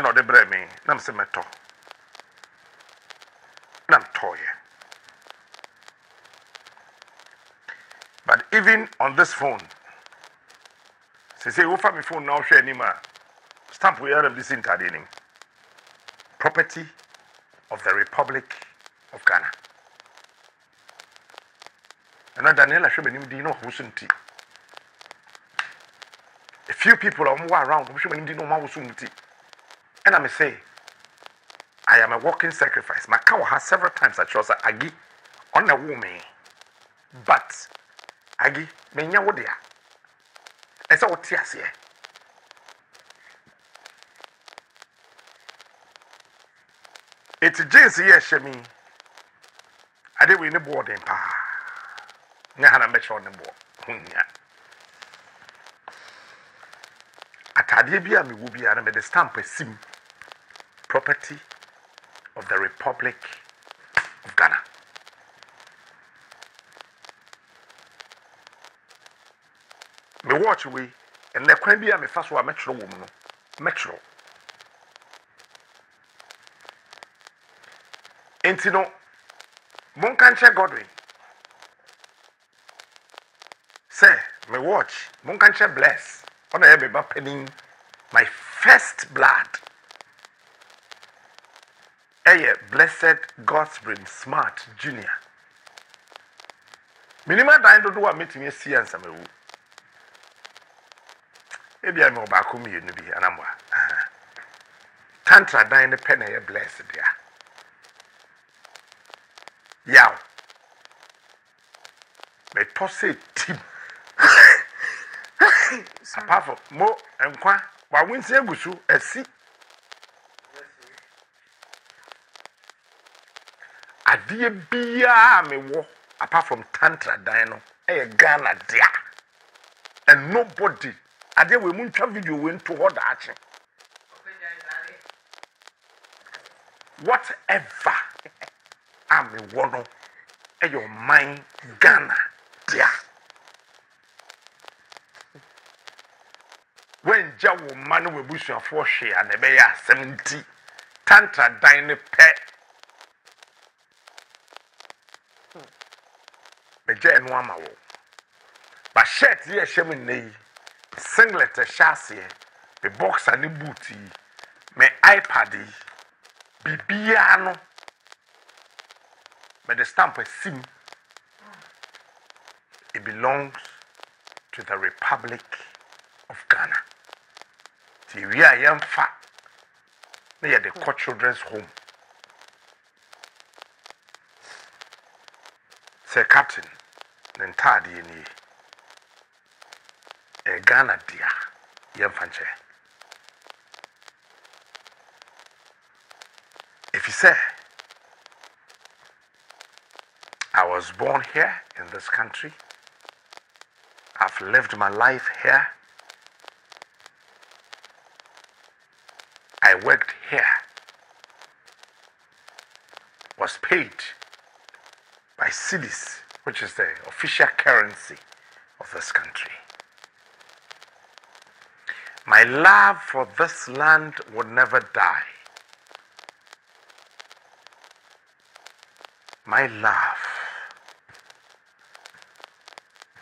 and or the breme, nam semeto. Nam toye. But even on this phone, say, offer me phone now, share any man. Stamp we are this intervening. Property of the Republic of Ghana. And now Daniela should be named Husunti. A few people are more around who should be named Husunti. And I may say, I am a walking sacrifice. My cow has several times I chose Agi on a woman. But Agi, menya wodia. Esa wotias ye. It's James here, Shemi. I did win the board in pa. Nahana met on the board. Atadibia mi will be a the stamp a sim property of the Republic of Ghana. Me watch we and the can be a me first one metro woman. Metro. Intino Monkanche Godwin. Say, me watch, Monkanche bless. On a heavy penning my first blood. Blessed Godsbrin Smart Junior. Minima dying to do a meeting a see and some. Maybe I'm about me in the Anamwa. Tantra dying the penny blessed, dear. Yow. Me toss it, Tim. Apart from Mo and Qua, why won't say Gushu a see? A dear beer me war apart from Tantra Dino, a Ghana dear. And nobody, I dare we won't have video went to hold action. Whatever I'm a one of your mind, Ghana dear. When Jawo man will bush your 4 share and a bear 70 Tantra dine pet. The Jan Wama. But shirt here, Shemin, singlet a chassis, the box and the booty, me iPad, Bibiano, but the stamp a sim. It belongs to the Republic of Ghana. We are young fat. They are the core children's home. Say, Captain, then tardy in a Ghana dear, young fanche. If you say, I was born here in this country, I've lived my life here. I worked here, was paid by cedis, which is the official currency of this country. My love for this land would never die. My love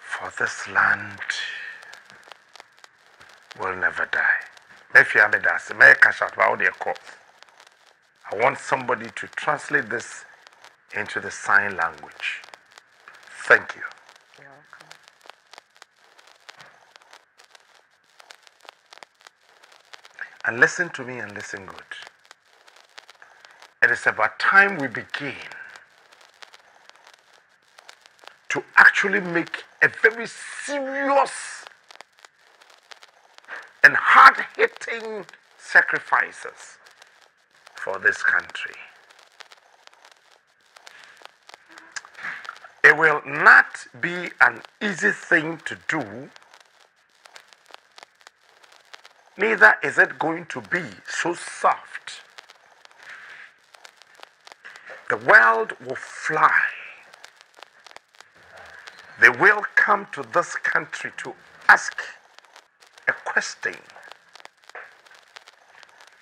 for this land will never die. If you have it, I want somebody to translate this into the sign language. Thank you. You're welcome. And listen to me and listen good. It is about time we begin to actually make a very serious and hard-hitting sacrifices for this country. It will not be an easy thing to do, neither is it going to be so soft. The world will fly. They will come to this country to ask a question.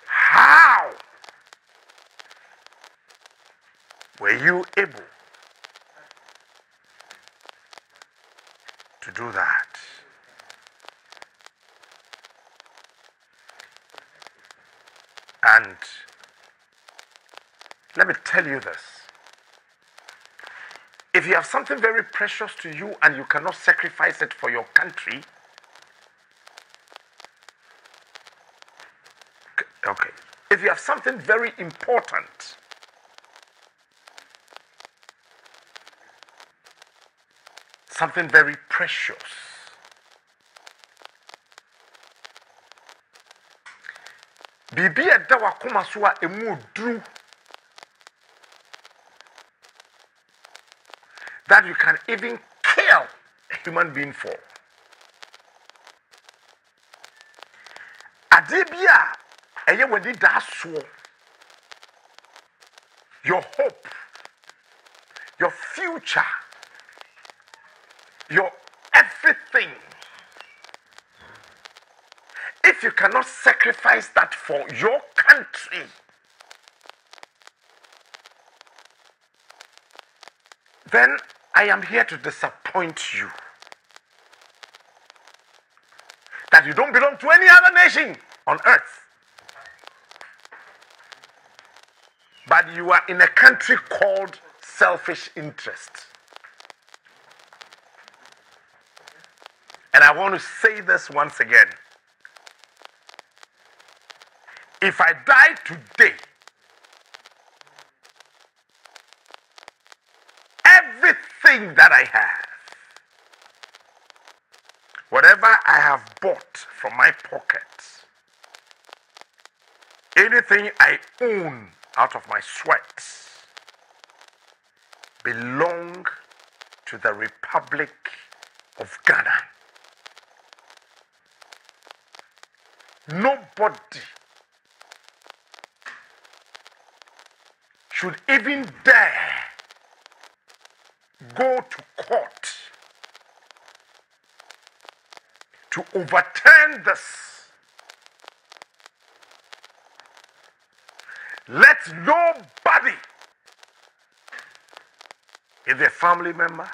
How Were you able to do that? And let me tell you this. If you have something very precious to you and you cannot sacrifice it for your country, okay. If you have something very important, something very precious, bibi eda wakoma so a emu oduru that you can even kill a human being for. Adebia eye wadi da so. Your hope, your future, your everything. If you cannot sacrifice that for your country, then I am here to disappoint you. That you don't belong to any other nation on earth. But you are in a country called selfish interest. And I want to say this once again. If I die today, everything that I have, whatever I have bought from my pockets, anything I own out of my sweat, belong to the Republic of Ghana. Nobody should even dare go to court to overturn this. Let nobody, if a family member,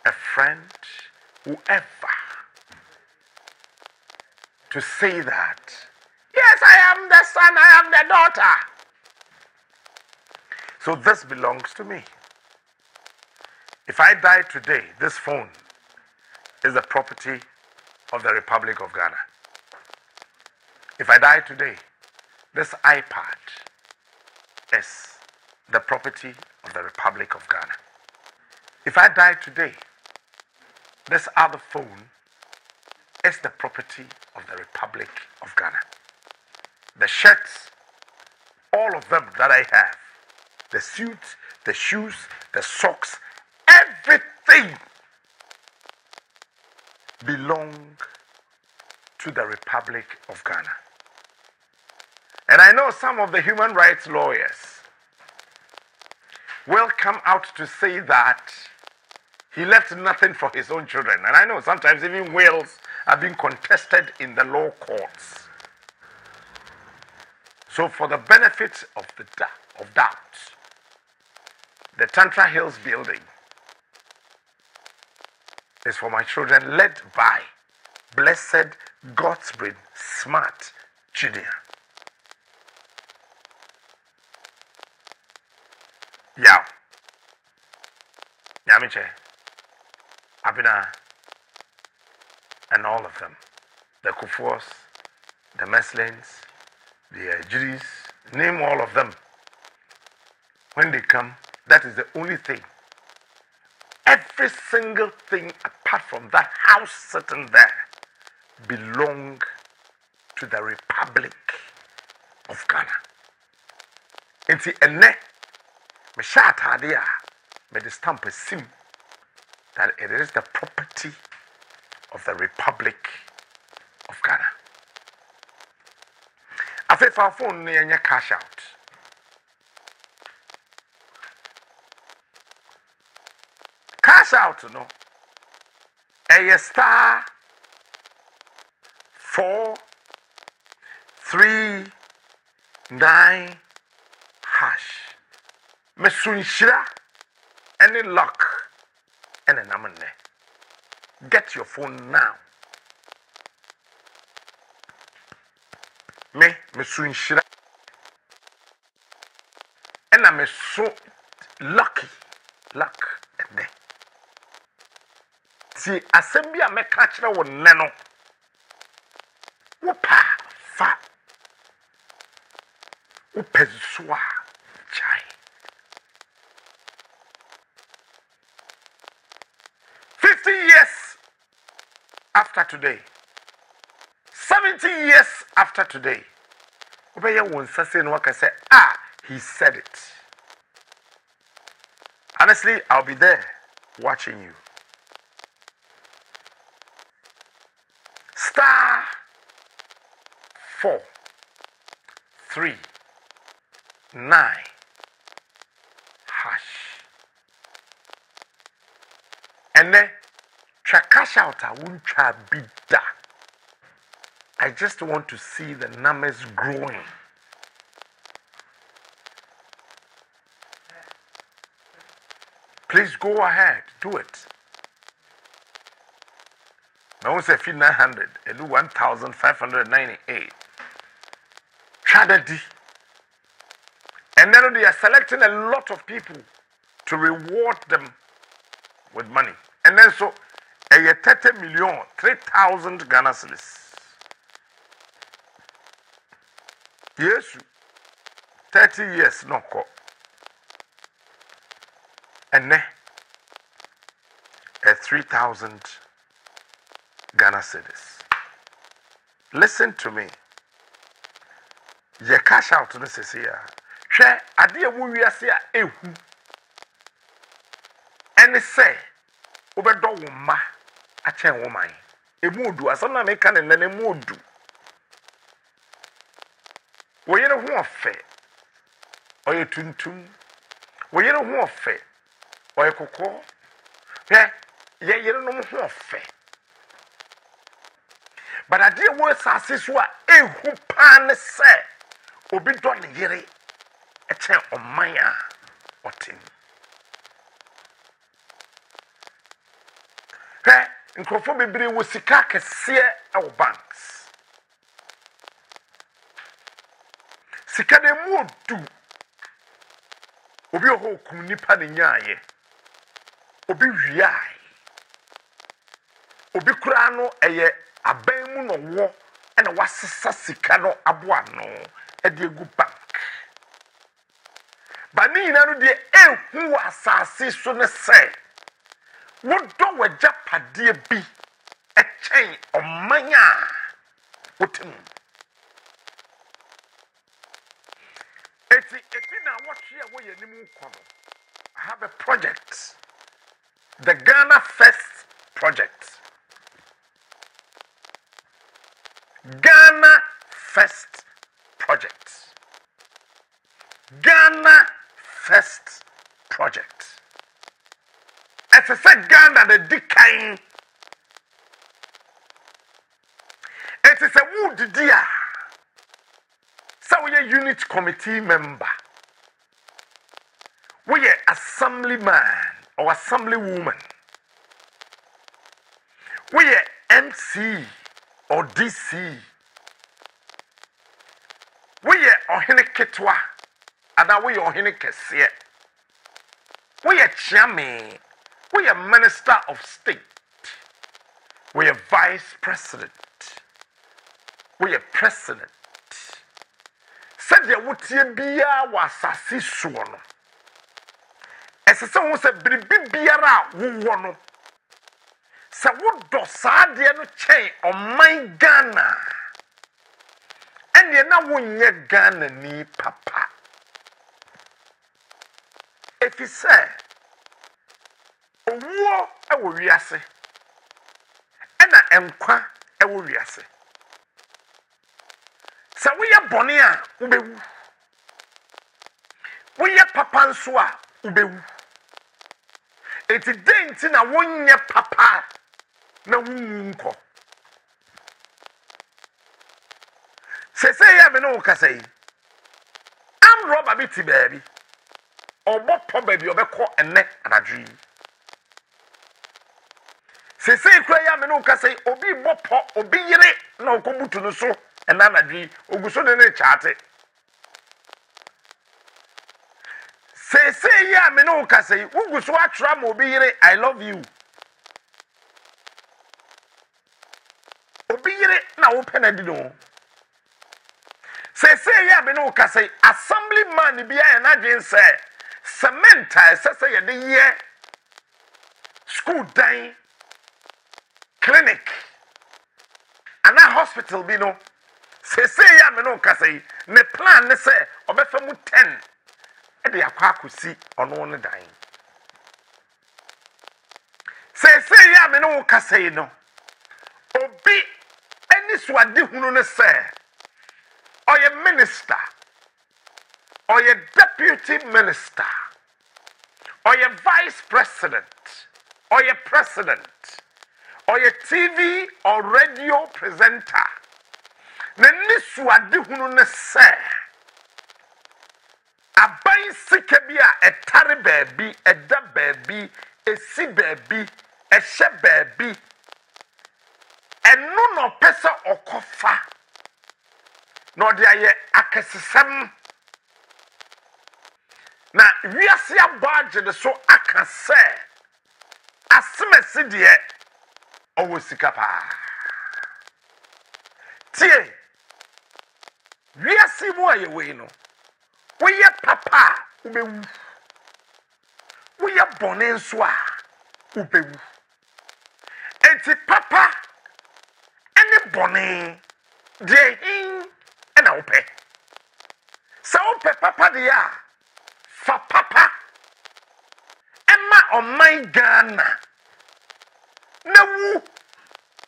a friend, whoever, to say that, yes, I am the son, I am the daughter. So this belongs to me. If I die today, this phone is the property of the Republic of Ghana. If I die today, this iPad is the property of the Republic of Ghana. If I die today, this other phone is the property of the Republic of Ghana. The shirts, all of them that I have, the suits, the shoes, the socks, everything belong to the Republic of Ghana. And I know some of the human rights lawyers will come out to say that he left nothing for his own children. And I know sometimes even wills are being contested in the law courts. So for the benefit of doubt, the Tantra Hills building is for my children, led by Blessed Godsbrid Smart Jr. Yeah. Yamiche, Abina, and all of them. The Kufuors, the Meslins, the Juris, name all of them. When they come, that is the only thing. Every single thing apart from that house sitting there belong to the Republic of Ghana. And see, me shat hadia, me the stamp a sim that it is the property of the Republic of Ghana. I think our phone near cash out. Cash out, no. A star 4 3 9 hash. me sunshira any luck and an amane. Get your phone now. Me sunshira and I'm so luck and then. See, assembly a me catch na won neno. Wopa fa. Upezwa chai. 50 years after today. 70 years after today. Obey won say no waka say he said it. Honestly, I'll be there watching you. Star 4 3 9 hash. And then cash out I won't try be that. I just want to see the numbers growing. Please go ahead, do it. I won't say 900, I do 1,598. Tragedy. And then they are selecting a lot of people to reward them with money. And then so, 30 million, 3,000 Ghana cedis. Yes, 30 years, no co. And then, 3,000 Ghana cedis. Listen to me. Ye cash out to this year. Share idea we are say ehu. And say, Obedo ma a chen woman. A moodu, as some make and then a moodu. We know who fair. Or you tuntum. We know who fair. Or you cocoa. Yeah, you don't know who fair. But I did worse as this one, a who pan say, Obi don yere, a chair on Maya or Tim. Hey, in Crophobi was Sikaka sear our banks. Sikade mo do. Obi ho kunipa ni nyaye. Obi wiai. Obi kura no eye aban mu no wo na wasesa sika no aboa no e de gu bank. Ba ni na no de ehu asase so ne se. Wo do wajapade bi e chen omanya wotim. Eti na what here wo ye nimu kono. I have a project. The Ghana First Project. Ghana First Project. Ghana First Project. As I said, Ghana the decaying. It is a wood dear. So we are unit committee member. We are assemblyman or assemblywoman. We are MC or DC. We are ohene ketwa and we are ohene kese. We are chairman. We are minister of state. We are vice president. We are president. Said ya wotie bia wasasi so no. Esese wo se biribi biara wo no. Sa wo do saa de no chen oman Ghana. Ene na wo nye Ghana ni papa. If you say owo e wo wiase. Ena enkwa e wo wiase. Sa we ye bone a ubewu. We ye papa nso a ubewu. Eti denti na wonye papa na wunko. Se ya me no kasa yi. Am roba biti baby. obo po baby obekọ enne anadwi sese kura ya me no ka say obi bopo obi yire na okobutu no so enne anadwi oguso ne chaate sese ya me no ka say uguso atwra ma obi yire I love you obi yire na wo penadi no sese ya me no ka say assemblyman bia ya na dwen say cement sese ye de ye school dan clinic ana hospital bi no sese ya me no ka say ne plan ne say obefa mu 10 e de akwa akosi ono ne dan sese ya me no ka say no obi eni swade hunu ne say oye minister oye deputy minister oye vice president oye president oye TV or radio presenter na nisu adehunu ne se aban sika bi a etare baabi eda baabi esi baabi ehye baabi enu no pesa okofa no de aye akesesem na wiase abage de so akase asemesi de owo sika pa tie wiase mu aye we no woye papa ubewu woye bone nso a ubewu enti papa ene bone de hin ena wope sa wope papa de ya fa papa ema oman Ghana na wu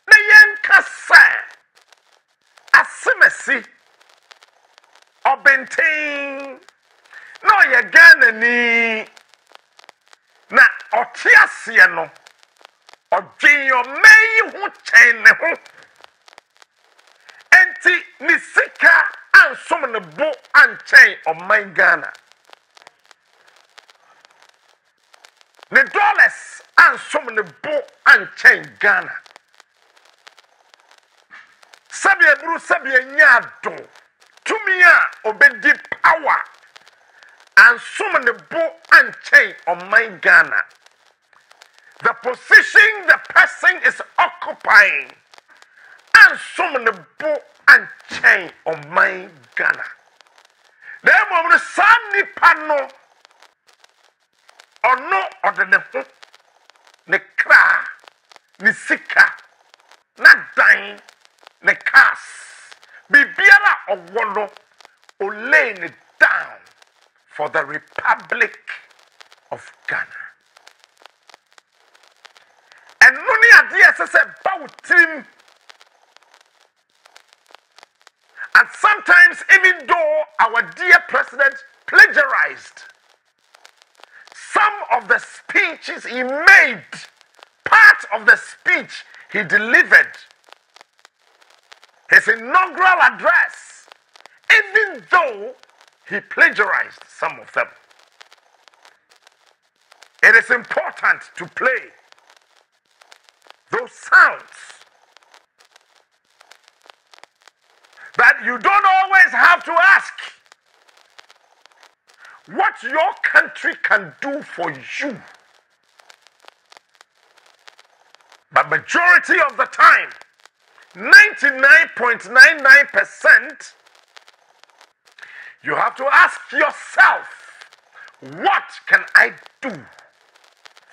na yenka sa asemesi obenten no ye Ghana ni na otiasie no odwenyo meyi hu chen ne ho enti ni sika ansom ne bo anchen oman Ghana ne dollars ansom ne bo anchen Ghana sabia buru sabia nyado tumia obedi power ansom ne bo anchen oman Ghana the position the person is occupying ansom ne bo anchen oman Ghana dem mo sani pano ono odene ho ne kra ne sika na dan ne cars bibiara owono o lay it down for the Republic of Ghana and noni ade say bawtrim and sometimes even though our dear president plagiarized some of the speeches he made, part of the speech he delivered, his inaugural address, even though he plagiarized some of them. It is important to play those sounds. But you don't always have to ask what your country can do for you. But majority of the time, 99.99%, you have to ask yourself, what can I do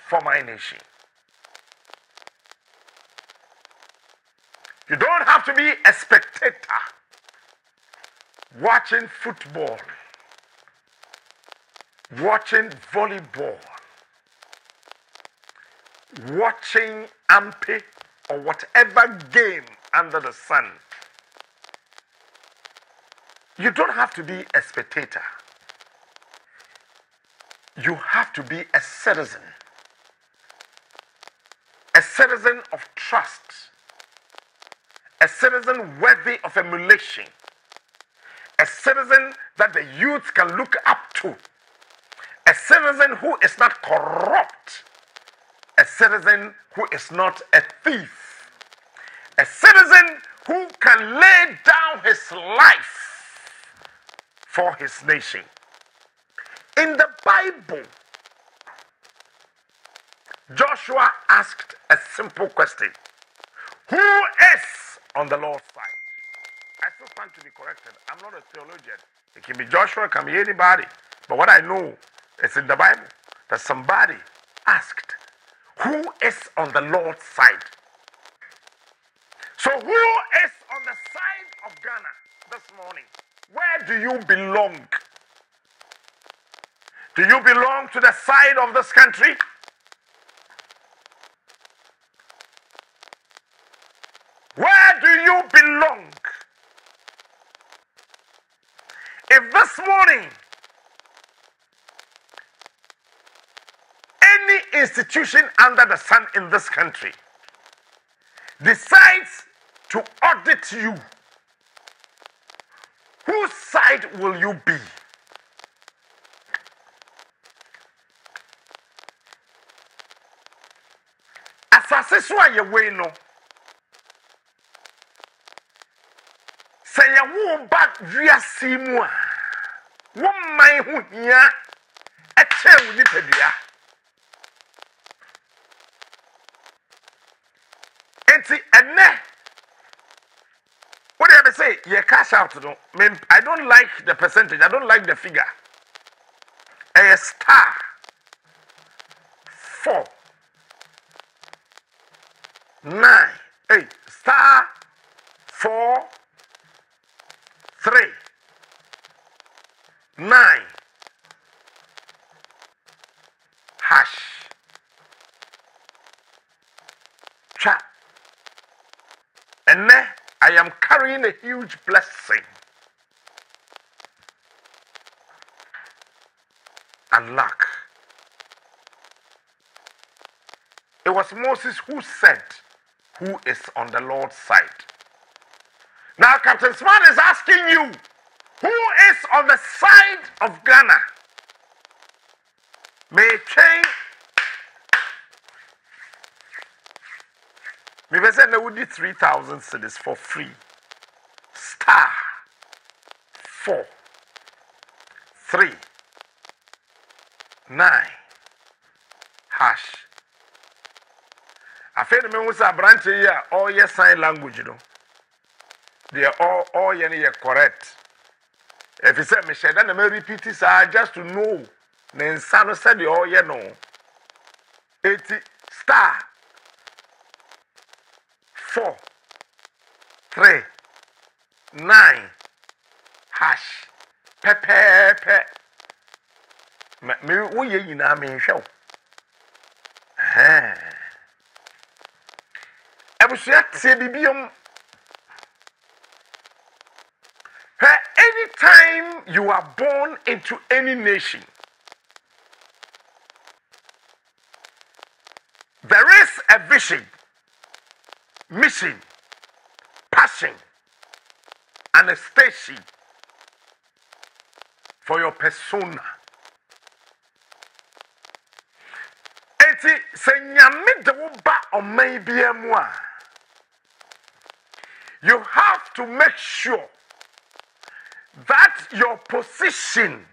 for my nation? You don't have to be a spectator watching football, watching volleyball, watching ampe or whatever game under the sun. You don't have to be a spectator. You have to be a citizen of trust, a citizen worthy of emulation, a citizen that the youth can look up to, a citizen who is not corrupt, a citizen who is not a thief, a citizen who can lay down his life for his nation. In the Bible, Joshua asked a simple question: who is on the Lord's side? I still stand to be corrected. I'm not a theologian. It can be Joshua, it can be anybody. But what I know is in the Bible that somebody asked, who is on the Lord's side? So who is on the side of Ghana this morning? Where do you belong? Do you belong to the side of this country? Where do you belong? If this morning any institution under the sun in this country decides to audit you, whose side will you be? Asase so ayewe no. Say ya wo ba wiase mu a wo man ho hia e che wo nipadua. Enti ene what do you say? You cash out no. I don't like the percentage. I don't like the figure. A star 4 9 8 star 4 3 9 hash. Cha. And now I am carrying a huge blessing and luck. It was Moses who said, who is on the Lord's side? Now Captain Smart is asking you, who is on the side of Ghana? May change. Maybe say they would do 3,000 cedis for free. Star 4 3 9 hash. I feel me was a branch here, all your sign language, you know. They are all your correct. If you say Michelle, then I may repeat this just to know. Then Sano said the all you know. 80 star 4 3 9 hash. Pepe. Me wo ye yina me hwe. Abusia tie bibiom. Anytime you are born into any nation, there is a vision, mission, passion, and a station for your persona. Eti se nyame de wo ba oman bia mu a, you have to make sure that your position,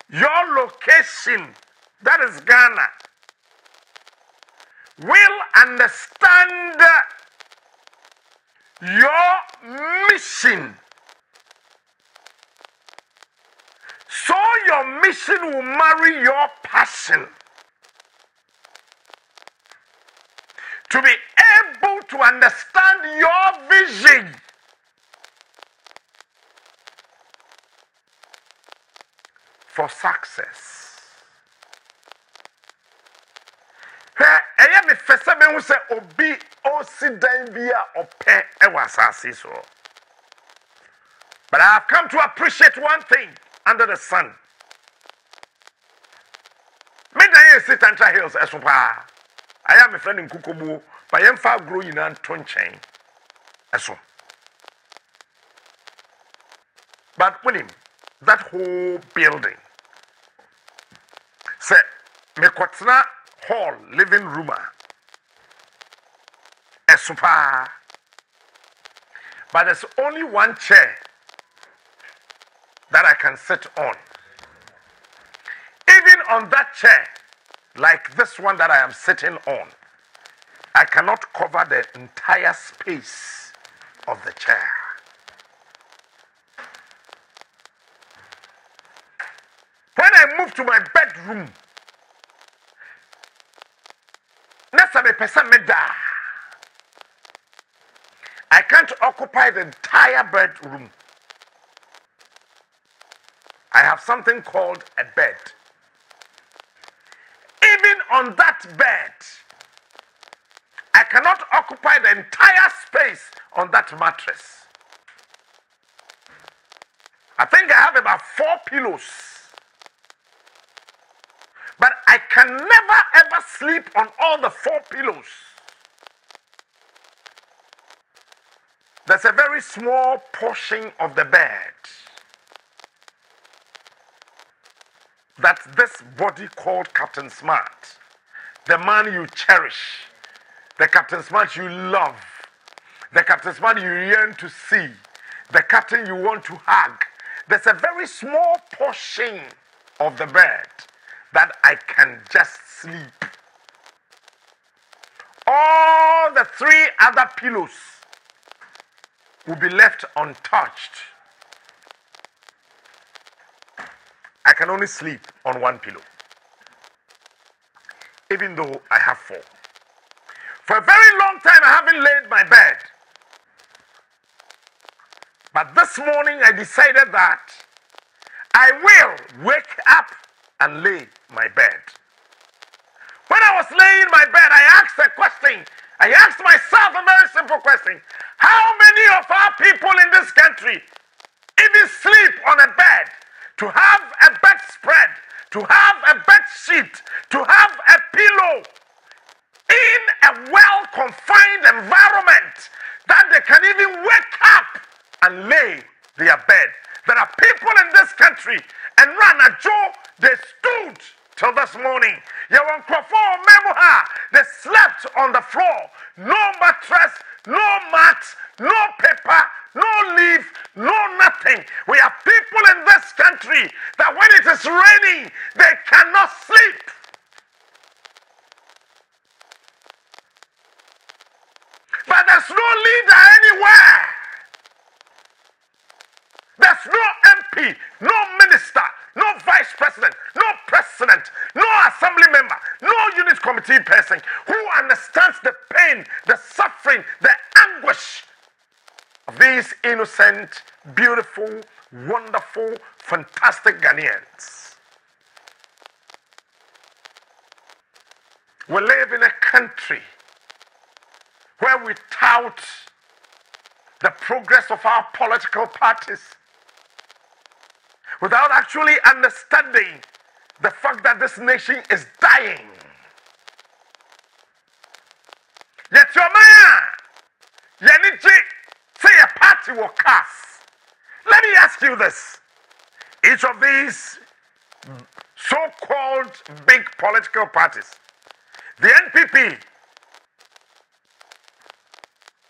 your location, that is Ghana, will understand your mission. So your mission will marry your passion. To be able to understand your vision. For success. I am a fesame who say obi o sidan bia ope e wasase so. But I have come to appreciate one thing under the sun. Me dan sit and try hills esopa. I am a friend in Kukubu, but I am far growing in Tonchain. Eso. But William, that whole building, me kwatena hall living room a super. But there's only one chair that I can sit on. Even on that chair, like this one that I am sitting on, I cannot cover the entire space of the chair. When I move to my bedroom, I can't occupy the entire bedroom. I have something called a bed. Even on that bed, I cannot occupy the entire space on that mattress. I think I have about 4 pillows. But I can never ever sleep on all the 4 pillows. There's a very small portion of the bed that this body called Captain Smart, the man you cherish, the Captain Smart you love, the Captain Smart you yearn to see, the captain you want to hug. There's a very small portion of the bed that I can just sleep. All the 3 other pillows will be left untouched. I can only sleep on 1 pillow, even though I have 4. For a very long time, I haven't laid my bed. But this morning, I decided that I will wake up and lay my bed. When I was laying my bed, I asked a question. I asked myself a very simple question. How many of our people in this country even sleep on a bed? To have a bedspread, to have a bed sheet, to have a pillow in a well-confined environment that they can even wake up and lay their bed. There are people in this country, and Rana Joe, they stood till this morning. They slept on the floor. No mattress, no mat, no paper, no leaf, no nothing. We have people in this country that when it is raining, they cannot sleep. But there's no leader anywhere. There's no MP, no minister, no vice president, no president, no assembly member, no unit committee person who understands the pain, the suffering, the anguish of these innocent, beautiful, wonderful, fantastic Ghanaians. We live in a country where we tout the progress of our political parties without actually understanding the fact that this nation is dying. Yet your man, Yaniji, say a party will cast. Let me ask you this. Each of these so-called big political parties, the NPP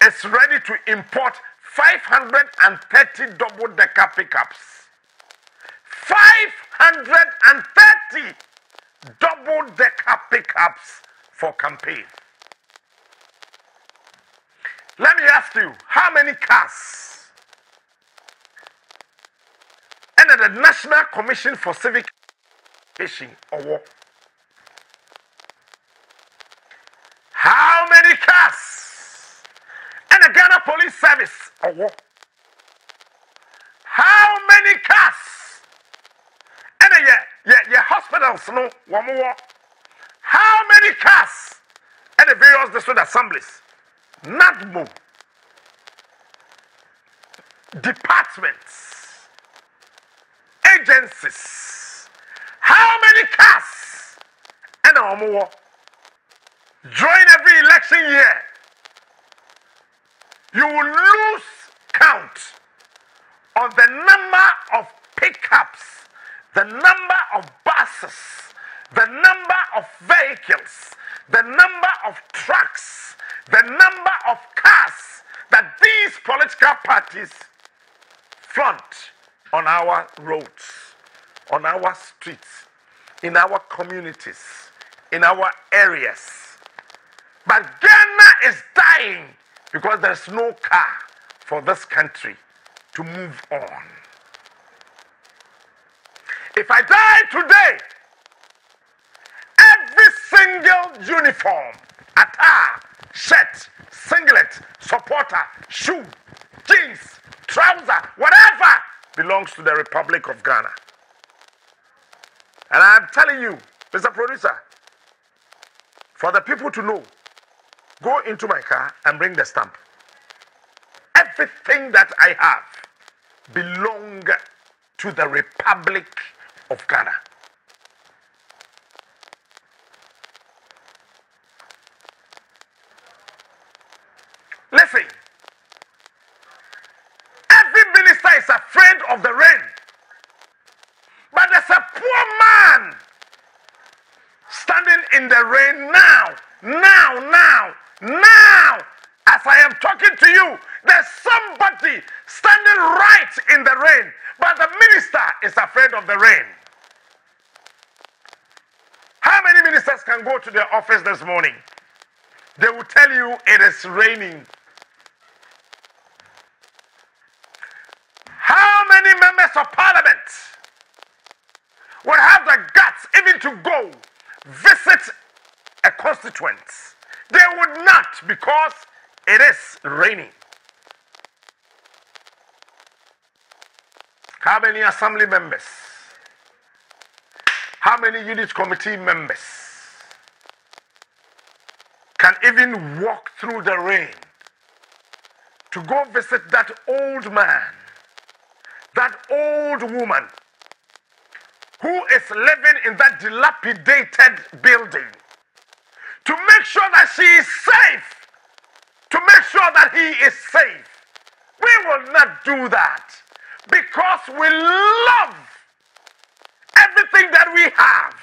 is ready to import 530 double-decker pickups. 530 double-decker pickups for campaign. Let me ask you, how many cars? And the National Commission for Civic Education, or how many cars? And the Ghana Police Service, or how many cars? And your hospitals, no, one more. How many cars? And the various district assemblies, not more. Departments, agencies, how many cars? And one more. During every election year, you will lose count on the number of pickups, the number of buses, the number of vehicles, the number of trucks, the number of cars that these political parties flaunt on our roads, on our streets, in our communities, in our areas. But Ghana is dying because there's no car for this country to move on. If I die today, every single uniform, attire, shirt, singlet, supporter, shoe, jeans, trouser, whatever belongs to the Republic of Ghana. And I'm telling you, Mr. Producer, for the people to know, go into my car and bring the stamp. Everything that I have belongs to the Republic of Ghana. Listen, every minister is afraid of the rain, but there's a poor man standing in the rain now. As I am talking to you, there's somebody standing right in the rain, but the minister is afraid of the rain. How many ministers can go to their office this morning? They will tell you it is raining. How many members of parliament will have the guts even to go visit a constituent? They would not, because it is raining. How many assembly members? How many unit committee members can even walk through the rain to go visit that old man, that old woman who is living in that dilapidated building, to make sure that she is safe, to make sure that he is safe? We will not do that, because we love everything that we have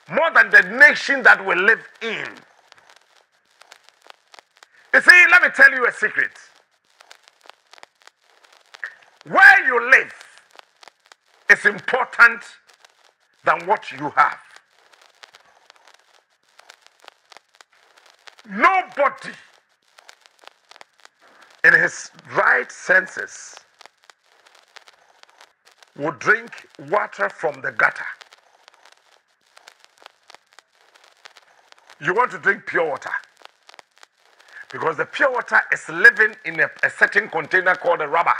more than the nation that we live in. You see, let me tell you a secret. Where you live is important than what you have. Nobody in his right senses would drink water from the gutter. You want to drink pure water, because the pure water is living in a certain container called a rubber.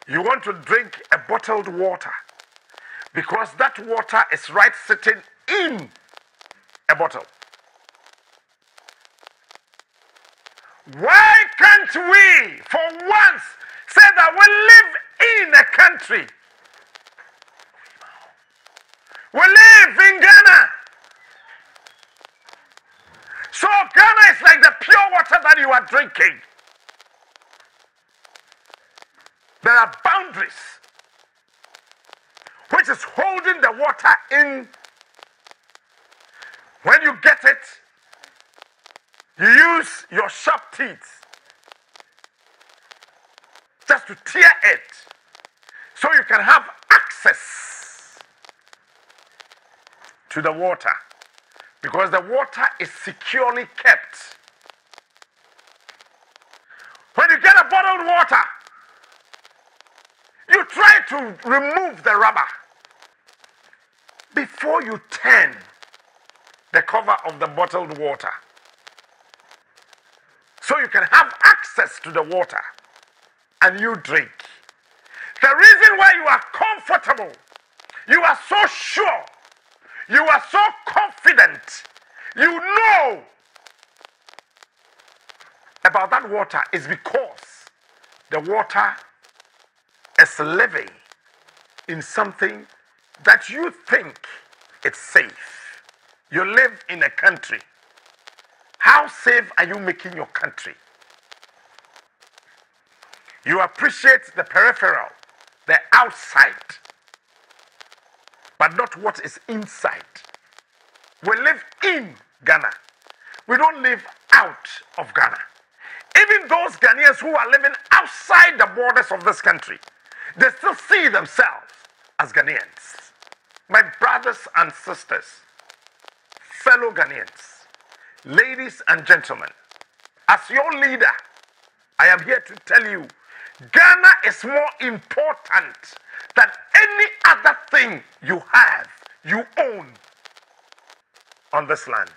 You want to drink a bottled water, because that water is right sitting in a bottle. Why can't we, for once, say that we live in a country? We live in Ghana. So Ghana is like the pure water that you are drinking. There are boundaries which is holding the water in. When you get it, you use your sharp teeth just to tear it so you can have access to the water, because the water is securely kept. When you get a bottled water, you try to remove the rubber before you turn the cover of the bottled water, so you can have access to the water and you drink. The reason why you are comfortable, you are so sure, you are so confident, you know about that water, is because the water is living in something that you think it's safe. You live in a country. How safe are you making your country? You appreciate the peripheral, the outside. but not what is inside. We live in Ghana. We don't live out of Ghana. Even those Ghanaians who are living outside the borders of this country, they still see themselves as Ghanaians. My brothers and sisters, fellow Ghanaians, ladies and gentlemen, as your leader, I am here to tell you, Ghana is more important than any other thing you have, you own on this land.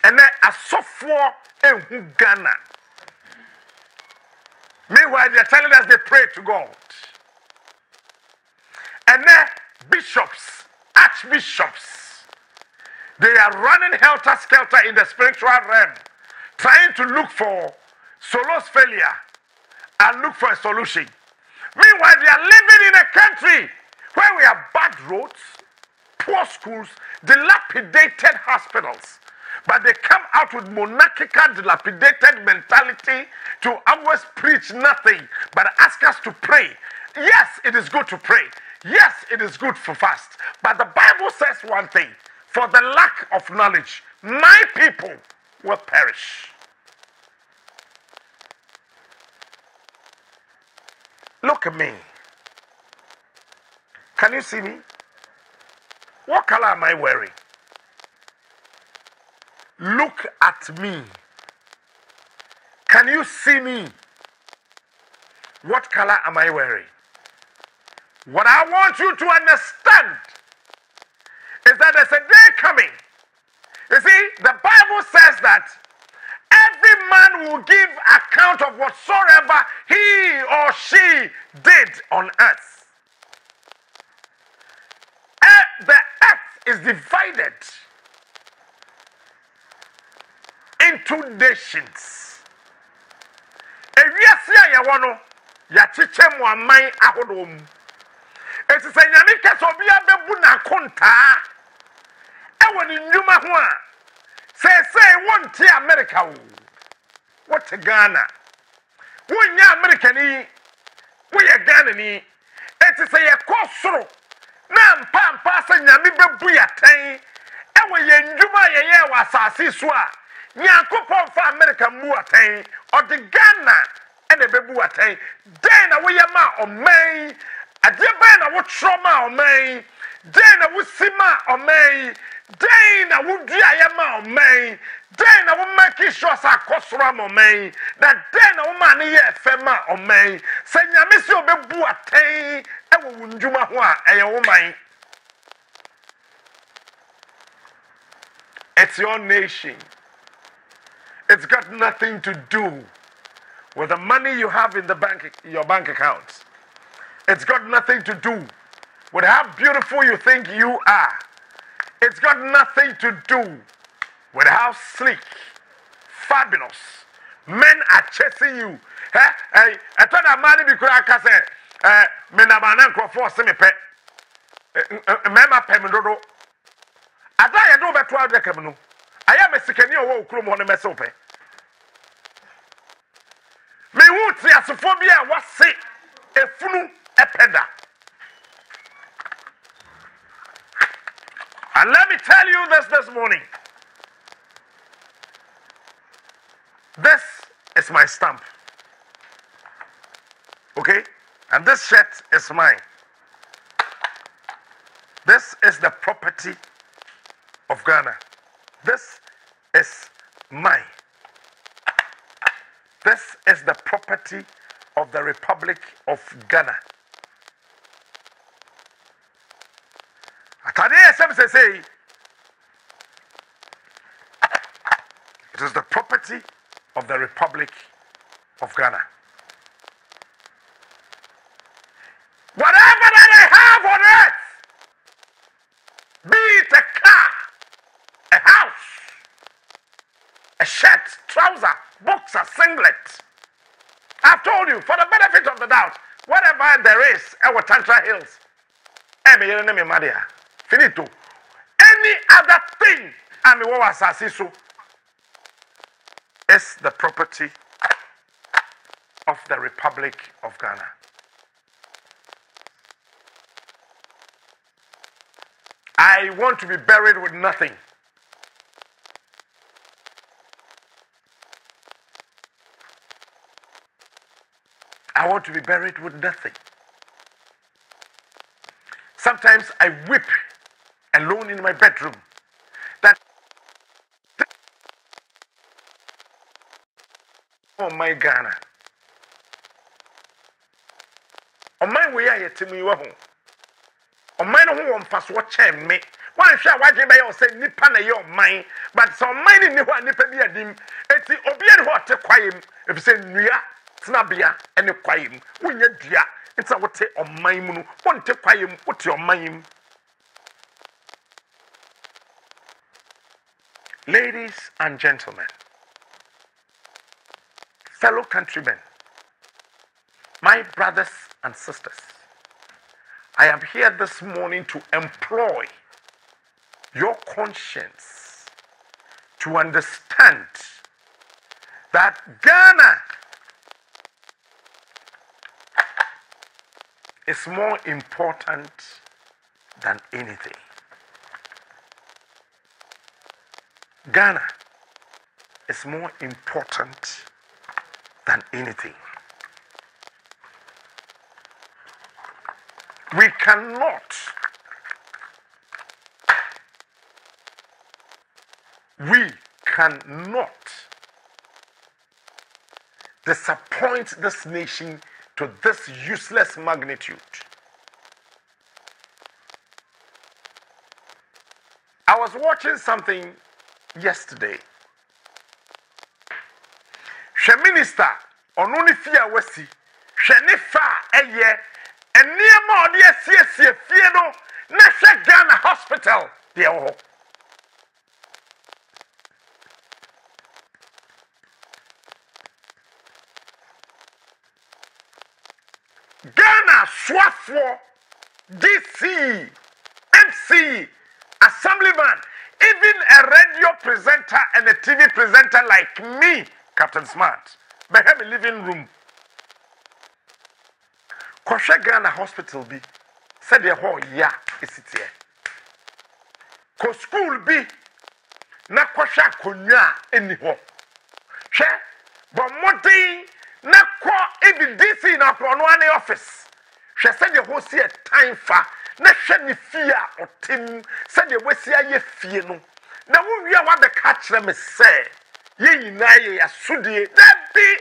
And then a software in Ghana. Meanwhile, they're telling us they pray to God. And then bishops, archbishops, they are running helter-skelter in the spiritual realm, trying to look for Solo's failure and look for a solution. Meanwhile, they are living in a country where we have bad roads, poor schools, dilapidated hospitals. But they come out with monarchical, dilapidated mentality to always preach nothing but ask us to pray. Yes, it is good to pray. Yes, it is good to fast. But the Bible says one thing: for the lack of knowledge, my people will perish. Look at me. Can you see me? What color am I wearing? Look at me. Can you see me? What color am I wearing? What I want you to understand is that there's a day coming. You see, the Bible says that every man will give account of whatsoever he or she did on earth. The earth is divided into nations. Ewiase ya wono ya chiche mu aman ahodom. Eti se nyame kese obi abebu na konta. Ewo ni ndwuma ho a say wonte America wo. What Ghana? Wonya America ni, wo ye Ghana ni. Eti se ye kosoro na mpa se nyame bebu ya tan. Ewo ye ndwuma ye wa asase so a Nyankopon fa America mu atan o de Ghana e na bebu atan. Den na wo ye ma oman ade ban na wo troma oman. Den na wo sima oman. Den na wo dua ye ma oman. Den na wo make sure sa kosoro ma oman. Na den na wo ma ne ye fe ma oman. Se nyame se obebu atan e wo ndwuma ho a eye wo man. It's your nation. It's got nothing to do with the money you have in your bank account. It's got nothing to do with how beautiful you think you are. It's got nothing to do with how sleek, fabulous men are chasing you. I thought that money because I say, "Me na banana for me pe, mema pe me dodo." I thought you don't bet 12 decades. I am a second year old crew on the mesope. Me would see as a phobia was say a funu a peda. And let me tell you this morning. This is my stamp. Okay? And this shirt is mine. This is the property of Ghana. This is mine. This is the property of the Republic of Ghana. Say, it is the property of the Republic of Ghana. Whatever that I have on earth, be it a car, a house, a shirt, trouser, boxer, singlet. I've told you, for the benefit of the doubt, whatever there is, our Tantra Hills, finito. Any other thing, is the property of the Republic of Ghana. I want to be buried with nothing. I want to be buried with nothing. Sometimes I weep alone in my bedroom that, oh my Ghana, on my way I to me home. On my home fast watch me. One shall watch by your say nipa na your mind, but some mine in the one nipa be a dim. Eti obian what to quaim if say nuya, snabia, and a quaim. When you dear, it's a what on my moon, one to quaim, what your mind. Ladies and gentlemen, fellow countrymen, my brothers and sisters, I am here this morning to employ your conscience to understand that Ghana is more important than anything. Ghana is more important than anything. We cannot disappoint this nation to this useless magnitude. I was watching something yesterday. She minister only fear wasi. She nefa eye and near more dear CSC Fieno Nasha Ghana Hospital. Dear Ghana Swafo DC MC Assemblyman, even a radio presenter and a TV presenter like me, Captain Smart, may have a living room. Koshe Ghana Hospital be said the whole ya is it here. Ko school be na kosha konya anyhow. She but modern na ko even DC na ko no any office. She said the whole see a time fa na hwe ni fear otim said the wesi aye fie no. Na wo wi a wa be catch them say ye nyina ye asudie that be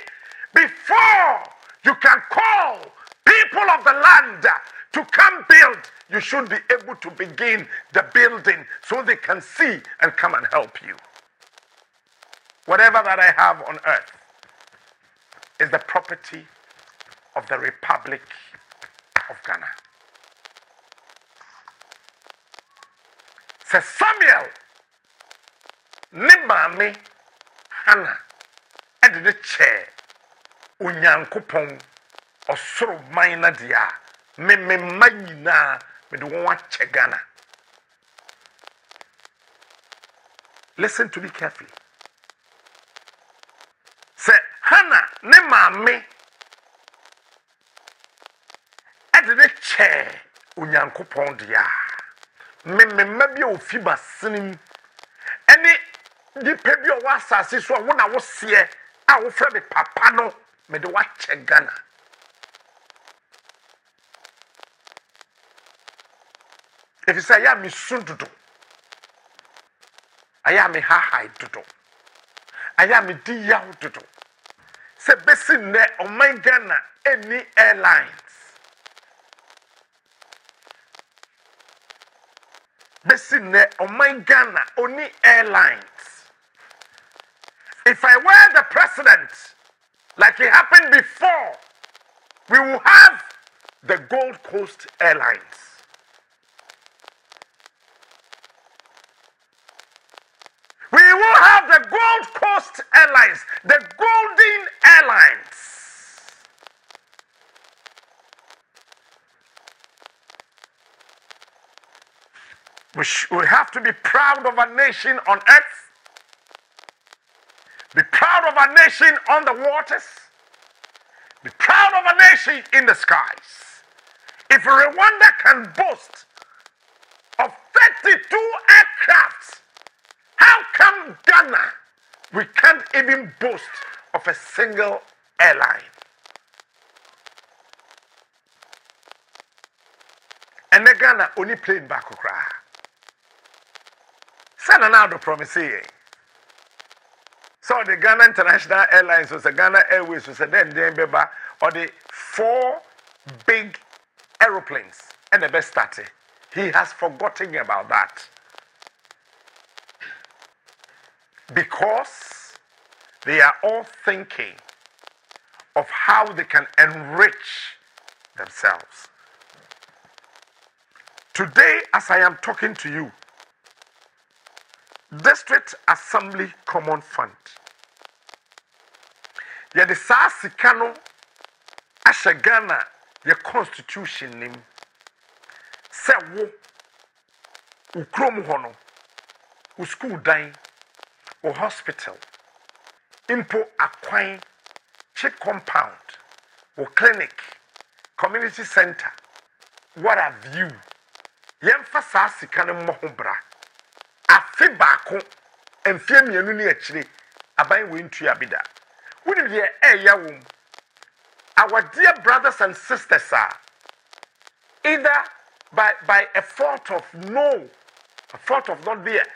before you can call people of the land to come build, you should be able to begin the building so they can see and come and help you. Whatever that I have on earth is the property of the Republic of Ghana. Says Samuel, Nimami, Hannah, and the chair, Unyankupong, Osoro Maina dia, me Mayina, me do want Ghana. Listen to me carefully. Say, Hannah, Nimami, and the chair, Unyankupong dia. Me maybe ofiba sinim any the pebi o wasase so won na wo se a wo fra me papa no me de wa che Ghana. If you say ya me sundudu aya me ha dudu aya me di yaw dudu se besi ne o my Ghana any airlines Besine on my Ghana, only airlines. If I were the president, like it happened before, we will have the Gold Coast Airlines. We will have the Gold Coast Airlines, the Golden Airlines. We have to be proud of our nation on earth, be proud of our nation on the waters, be proud of our nation in the skies. If Rwanda can boast of 52 aircrafts. How come Ghana, we can't even boast of a single airline? And the Ghana only plane back okra. Sana now the promise. So the Ghana International Airlines was the Ghana Airways was then beba or the 4 big aeroplanes and the best started. He has forgotten about that. Because they are all thinking of how they can enrich themselves. Today, as I am talking to you, District Assembly Common Fund. Yet the Sasikano Ashagana, your constitution name. Se wo ukrom hono, u school dying, or hospital, impo akwan, check compound, or clinic, community center. What have you? Yemfa Sasikano mohobra. Afi baako emfie mienu ne akire aban wentu abida woni de eya wom our dear brothers and sisters are either by a fault of not theirs,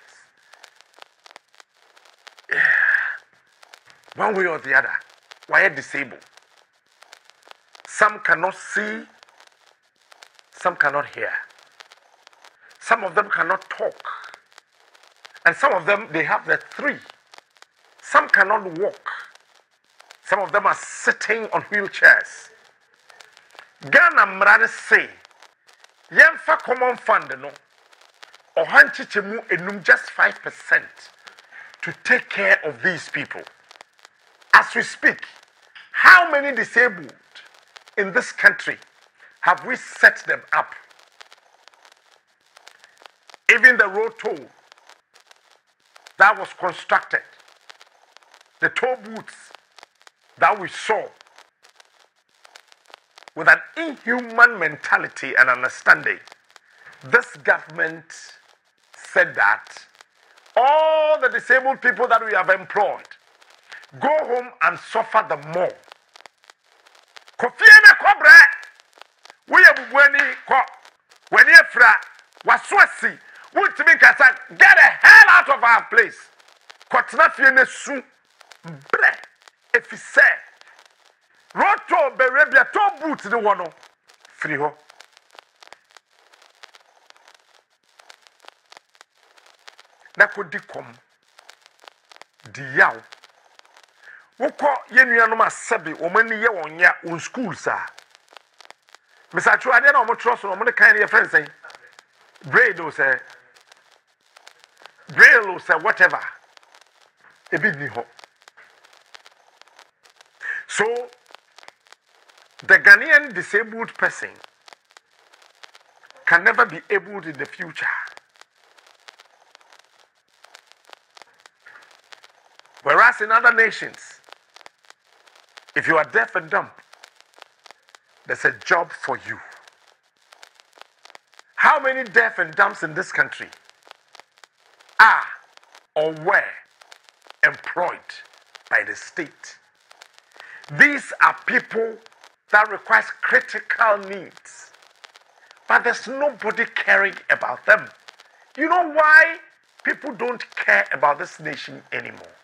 one way or the other, why are disabled? Some cannot see, some cannot hear, some of them cannot talk. And some of them, they have the 3. Some cannot walk. Some of them are sitting on wheelchairs. Ghana mrade say, yemfa common fund no, or hanchichemu enum just 5% to take care of these people. As we speak, how many disabled in this country have we set them up? Even the road toll that was constructed, the toll booths that we saw, with an inhuman mentality and understanding, this government said that all the disabled people that we have employed go home and suffer the more. Kofiene kobre, we have bueni ko, weni efra, waswasi. Get the hell out of our place. Kotna fiene su bre if he say roto berebia to boot the one free ho. That could come diyaw. Woko yenuanom asabi omani ye wonya on school sa. Mr. Chuade na omo trust no mo kan ye friend say grade o say Braille or whatever. A big niho. So the Ghanaian disabled person can never be able in the future. Whereas in other nations, if you are deaf and dumb, there's a job for you. How many deaf and dumbs in this country are or were employed by the state? These are people that require critical needs, but there's nobody caring about them. You know why people don't care about this nation anymore?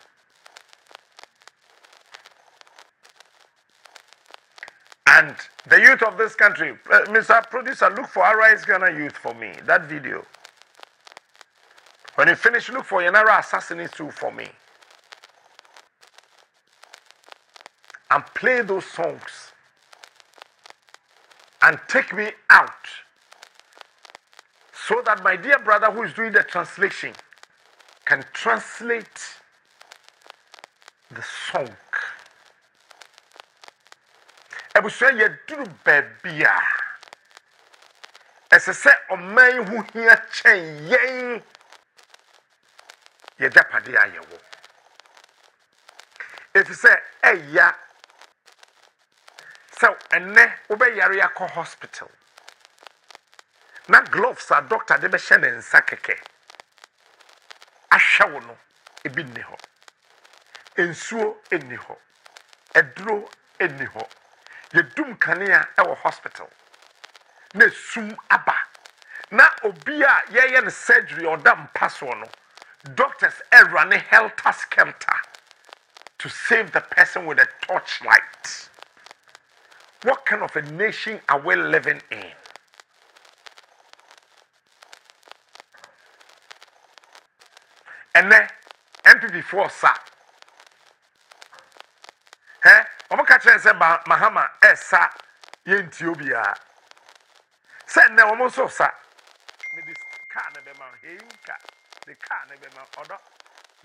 And the youth of this country, Mr. Producer, look for Arise Ghana Youth for me, that video. When you finish, look for Yanara Assassinates too for me. And play those songs. And take me out. So that my dear brother who is doing the translation can translate the song. Ebusua ye duru babia. Esese oman hu hia chen yen. Ye japade ayewo. If you say eya. So enne obe yare akọ hospital. na gloves a doctor de be hye ne nsa keke ahwe wo no ebi nni ho ensuo enni ho eduro enni ho yedum kanea e wo hospital na sum aba na obi a ye ne surgery odam paso no doctors run a helter skelter to save the person with a torchlight. What kind of a nation are we living in? And then MPP4 sa omo ka kire se Mahama esa ye Ethiopia se na omo so sa me this car na be ma heinka the car na be ma odo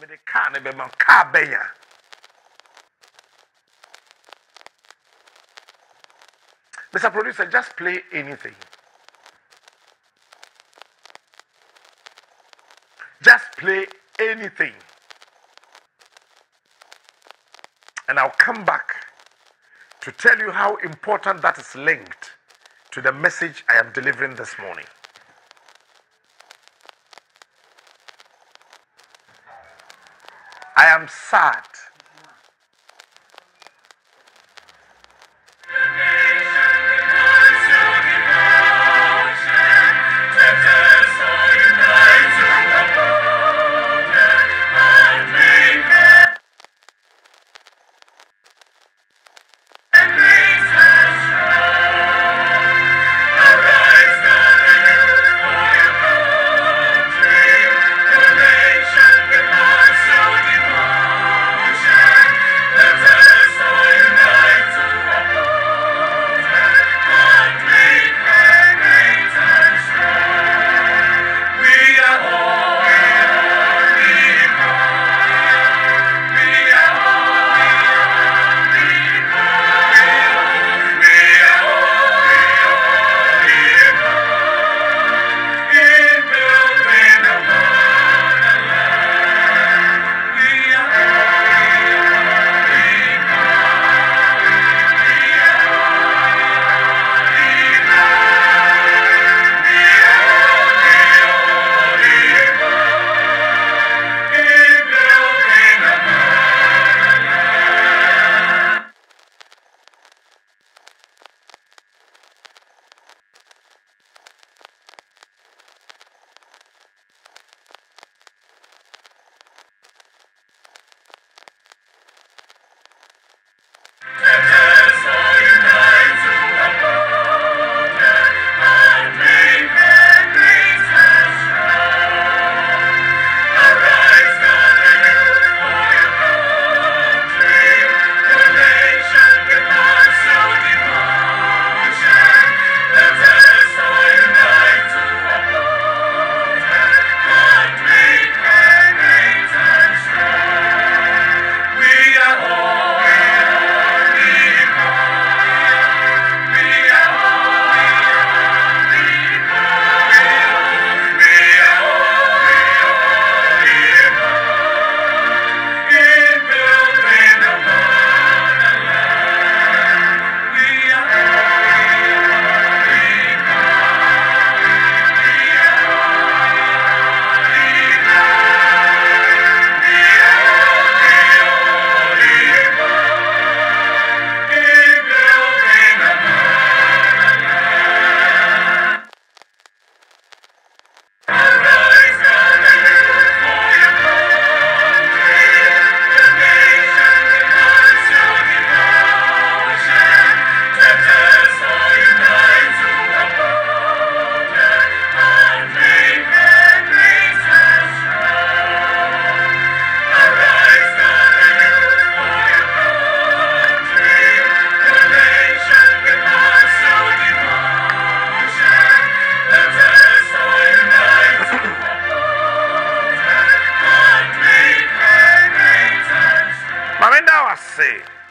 me the car na be ma car beya Mr. Producer, just play anything. Just play anything. And I'll come back to tell you how important that is linked to the message I am delivering this morning. I am sad.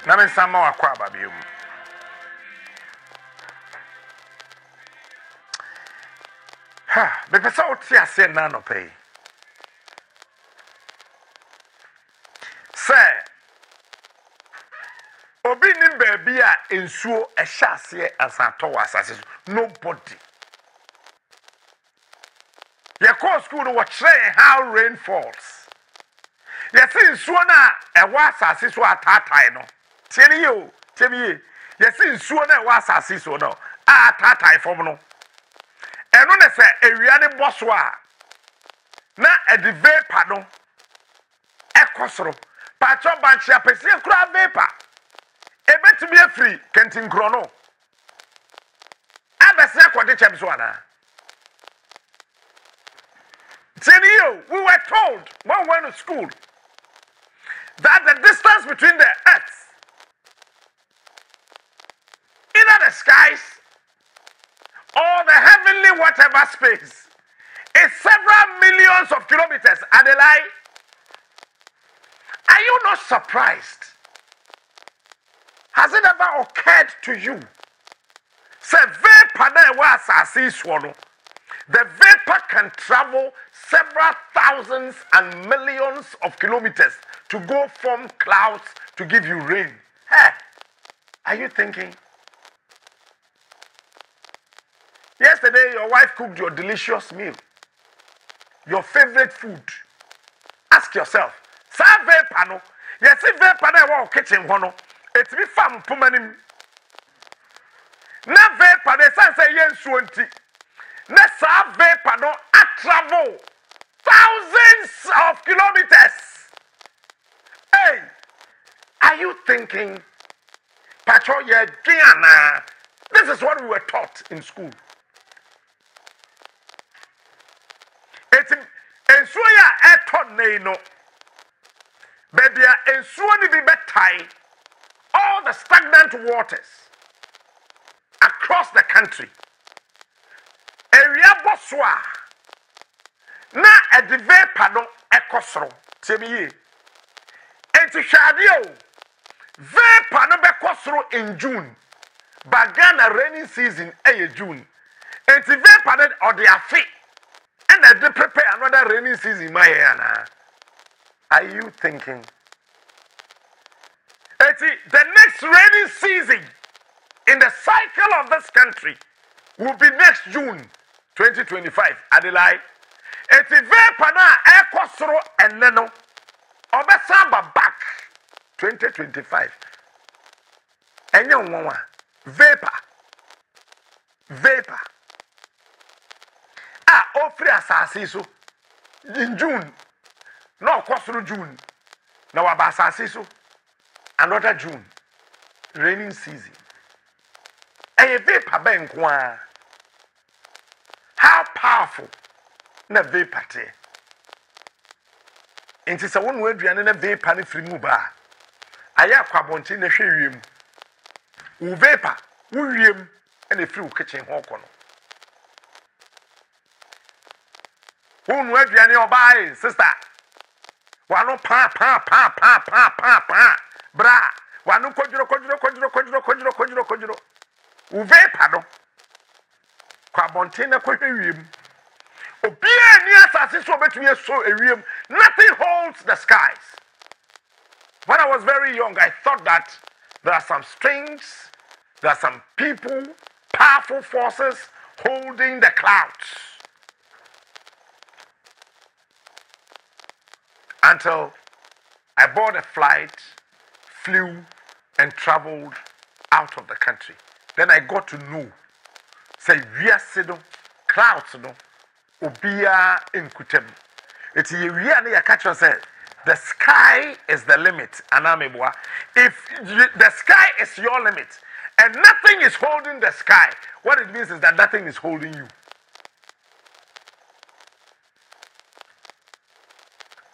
Na me sama wakwa babium. Ha, be pesa oti ase na no pay. Say obi ni baby a ensuo ehya ase asato asase nobody. Your call school no watch how rain falls. Yes, in Suana, a was as so at Tatai no. Tell you, yes, in Suana was as so no. Ah, Tatai for no. And when I say a Riani Boswa, na a divay pardon, a cosro, Pacho Banchia Pesia crab vapor. A bet to be a free, Kentin Chrono. I bet say what the Chamswana. Tell you, we were told when we went to school that the distance between the earth, either the skies or the heavenly whatever space, is several millions of kilometers. Adelaide, are you not surprised? Has it ever occurred to you? The vapor can travel several thousands and millions of kilometers to go form clouds to give you rain. Hey, are you thinking? Yesterday, your wife cooked your delicious meal, your favorite food. Ask yourself, sa vapor no? Yes, if vapor na wa kitchen hono, it be fam pumanim. Na vapor de san say yen suonti. Na sa vapor no a travel thousands of kilometers. Hey, are you thinking? Pacho ye Gianna. This is what we were taught in school. It's ensuya eton no. Baby, ensuya ni betai. All the stagnant waters across the country. Area Boswa. Na edive pano ekosro. Temiye. Enti shadio. Ve pano bekosro in June. Bagana rainy season June. Enti ve pano or the afi. And they prepare another rainy season my yana. Are you thinking? Enti the next rainy season in the cycle of this country will be next June 2025. Adelaide. Eti vapor na ekosoro eneno. Obesamba back 2025. Enye nwanwa. Vapor. Ah, ofri asase so in June. No okosoro June. Na waba asase so another June. Raining season. Eye vapor ben kwa. How powerful na vapor te. Enti se wonu aduane na vapor ne firi mu ba. Aya kwabonti na hwe wiem. Wo vapor, wo wiem na firi wo kitchen ho kono. Wonu aduane obai sister. Wano pa. Bra, wano kodjuro. Wo vapor do. Kwabonti na ko hwe wiem. Nothing holds the skies. When I was very young, I thought that there are some strings, there are some people, powerful forces holding the clouds. Until I bought a flight, flew, and traveled out of the country. Then I got to know, say, we are sitting, clouds, no. Obia in kutem. It's a really a catcher said the sky is the limit. Anamebwa. If the sky is your limit and nothing is holding the sky, what it means is that nothing is holding you.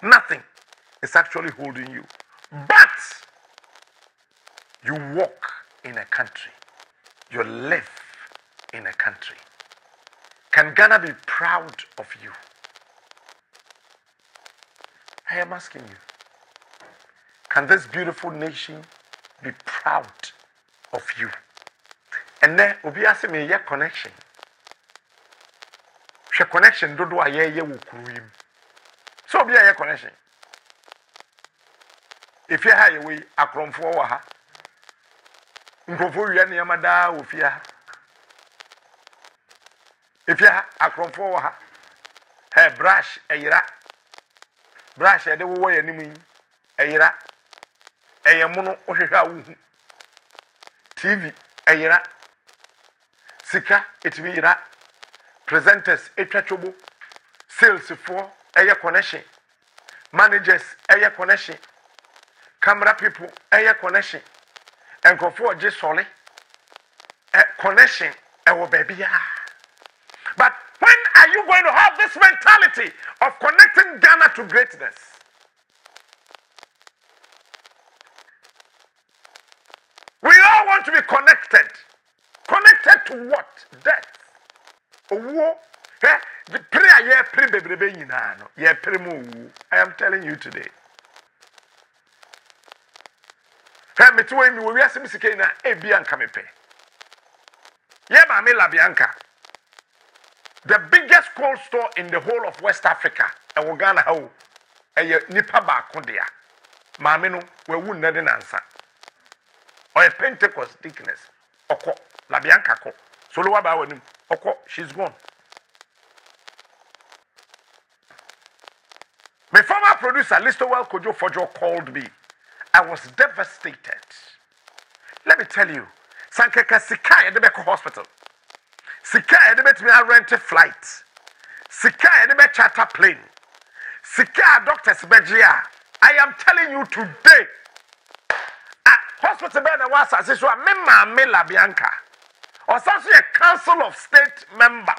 Nothing is actually holding you. But you walk in a country. You live in a country. Can Ghana be proud of you? I am asking you. Can this beautiful nation be proud of you? And then, Obi ask me your connection. Your connection do do aye wukurim. So be a connection. If you have a way, akromfo wa ha. Nkofo wi na yamada ofia. If you are from for Hey, brush, ayira. Brush, I don't wear any ayira. Ayamono, Oshawu. TV, ayira. Sika, it be ira. Presenters, etrachobo. Sales for air connection. Managers, air connection. Camera people, air connection. And go for just solely. Connection, our baby. But when are you going to have this mentality of connecting Ghana to greatness? We all want to be connected. Connected to what? Death. The prayer, I am telling you today. The biggest cold store in the whole of West Africa, Ghana, nipa baako dia. Maame no we won na de nansa. Or Pentecost deaconess. Oko La Bianca ko. So lo wa ba wanim. Oko, she's gone. My former producer, Listowell Kojo Fojo, called me. I was devastated. Let me tell you, Sankeka Sika Edebeko Hospital. Sika Edebet me rent a flight. Sika Edebet charter plane. Sika doctors Bejia. I am telling you today. Hospital bed was as so Mela Bianca. Or something a council of state member.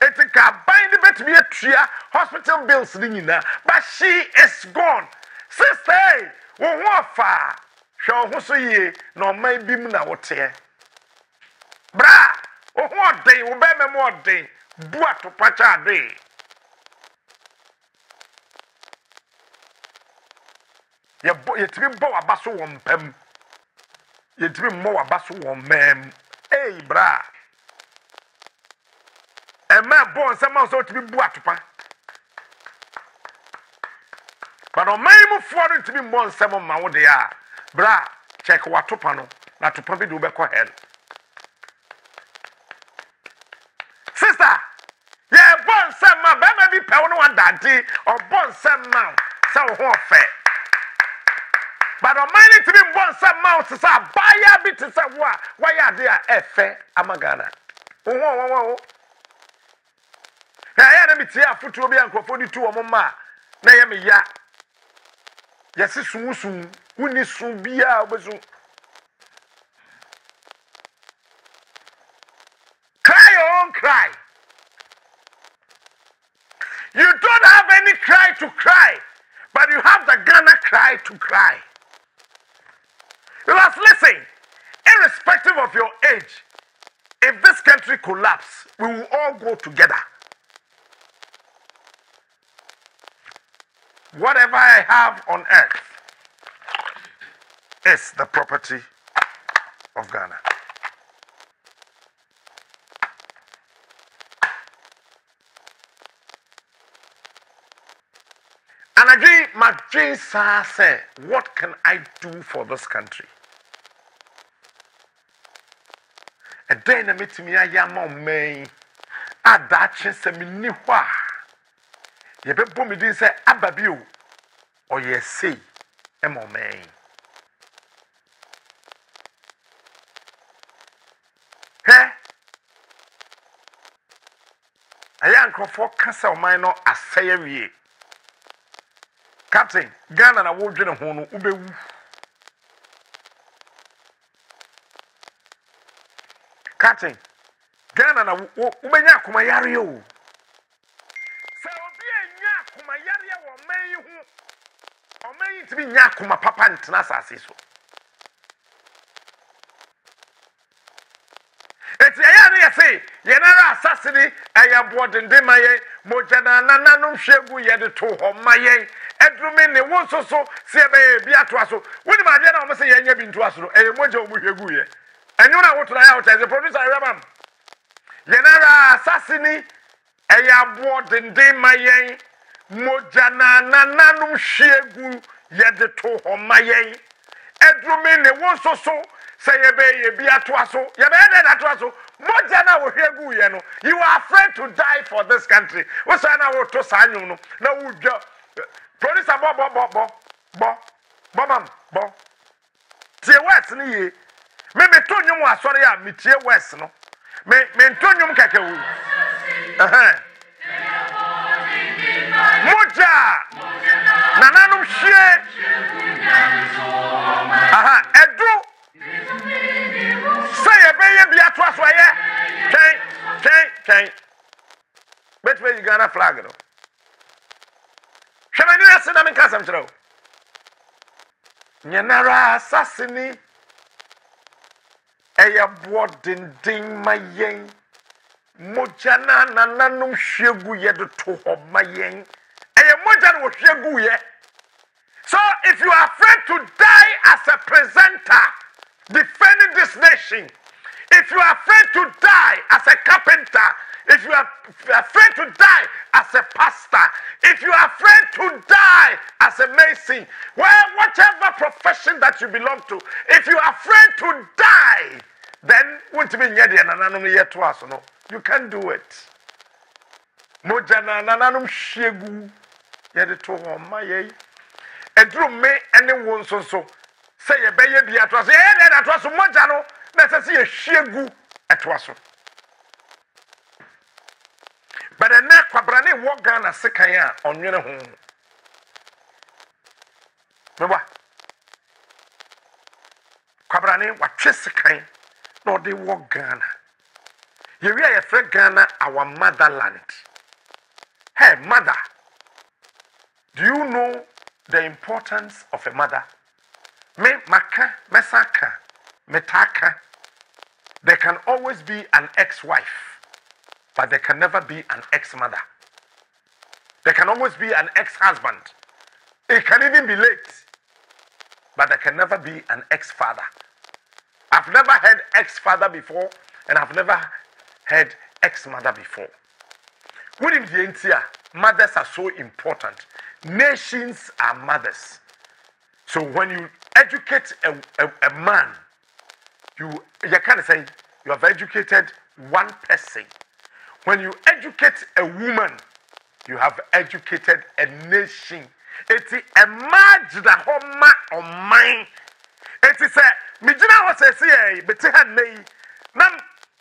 It can bind the bed to be a tria hospital bills, but she is gone. Sister, won't far. Show who say ye, no may be what here. Bra, what day will be more day, what to patch a day. You to be bow a basso on pem. You to be more a basso on mem. Hey, bra. A man born someone so to be boatupa. But on my move forward to be more seven man they are. Bra, check what to pano, not to pump it to back hell. Sister, yeah, born some man, but maybe pound one daddy or born some man, so fair. But on my need to be born some mouth to say, buy a bit to say, why are they a fair Amagana? Oh. I am a foot to be uncle 42 or mamma. Nayami ya. Yes, soon, who is soon be out. Cry your own cry. You don't have any cry to cry, but you have the Ghana cry to cry. Because listen, irrespective of your age, if this country collapses, we will all go together. Whatever I have on earth is the property of Ghana. And again, my dream say, what can I do for this country? And then I meet me a young man, a Dutch semi-niwa. You better me this say Ababiu or ye say Emo May. Hey, I am for Castle Minor as say Captain Ghana na wo dwene ho no ubewu. Captain Ghana na wo ubenya akoma yare o. To be Yakuma Papa and Tanasasi. It's a say, Yanara Sassy, I am bored and demaye, Mojana Nanum Shegu Yadu or Maye, Edrumin, the one so see a Beatuaso. When my dear almost say you have been to us, and Mojo Muguye. And you know what I out as a producer, I remember. Yanara Sassini, I am bored and demaye, Mojana Nanum Shegu. Yet the two on my edrumin, the one so say ye be atwaso ye be na atwaso moja na wo hwegu ye no you are afraid to die for this country wo say na wo to sanyu no na wo dwa police bo tie west ni ye me to nyum asori a me tie west no me to nyum keke wo moja nananum hwie edu say ye be bi atwaso ye ten bet we Uganda flag no hwemani ase na me kasam kire nyenara assassini eya bodindin mayen moja na nananum hwegu ye de to ho mayen eya moja no hwegu ye. So if you are afraid to die as a presenter defending this nation, if you are afraid to die as a carpenter, if you are afraid to die as a pastor, if you are afraid to die as a mason, whatever profession that you belong to, if you are afraid to die, then you can't do it. Mojana nananum shegu yedeto homaye. Edru me ene won so say ye beye bi atwaso ye na atwaso moja no na say ye hwegu atwaso. But na kwabrane wo Ghana sekan a onwene ho meba kwabrane watwe sekan na ode wo Ghana ye wi ye fre Ghana our motherland. Hey mother, do you know the importance of a mother? Me maka mesaka metaka. There can always be an ex-wife, but there can never be an ex-mother. There can always be an ex-husband. It can even be late, but there can never be an ex-father. I've never had ex-father before, and I've never had ex-mother before. Within the entire, mothers are so important. Nations are mothers. So when you educate a man, you can say you have educated one person. When you educate a woman, you have educated a nation. It's a margin that homa on mine. It is a mijina was a say, but had me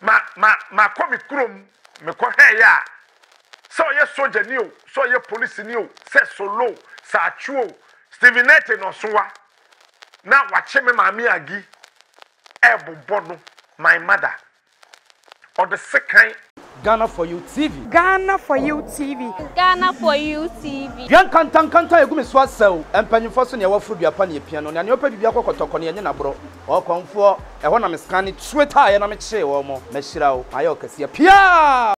ma komi krum me ko ya. So ye soldier new, so ye police new, say solo, sa chuo, Stephen Nete no soa. Now watch me mami agi, ebo bono, my mother. Or the second Ghana for you TV. Ghana for you TV. Ghana for you TV. Yan kanta egumi so asew empanyimfo so ne wafuru duapa ne pia no na ne opa bibia kokotoko ne na bro o konfo e ho na me scan Twitter ye na me kye wo mo ma hyira wo ayo kase pia.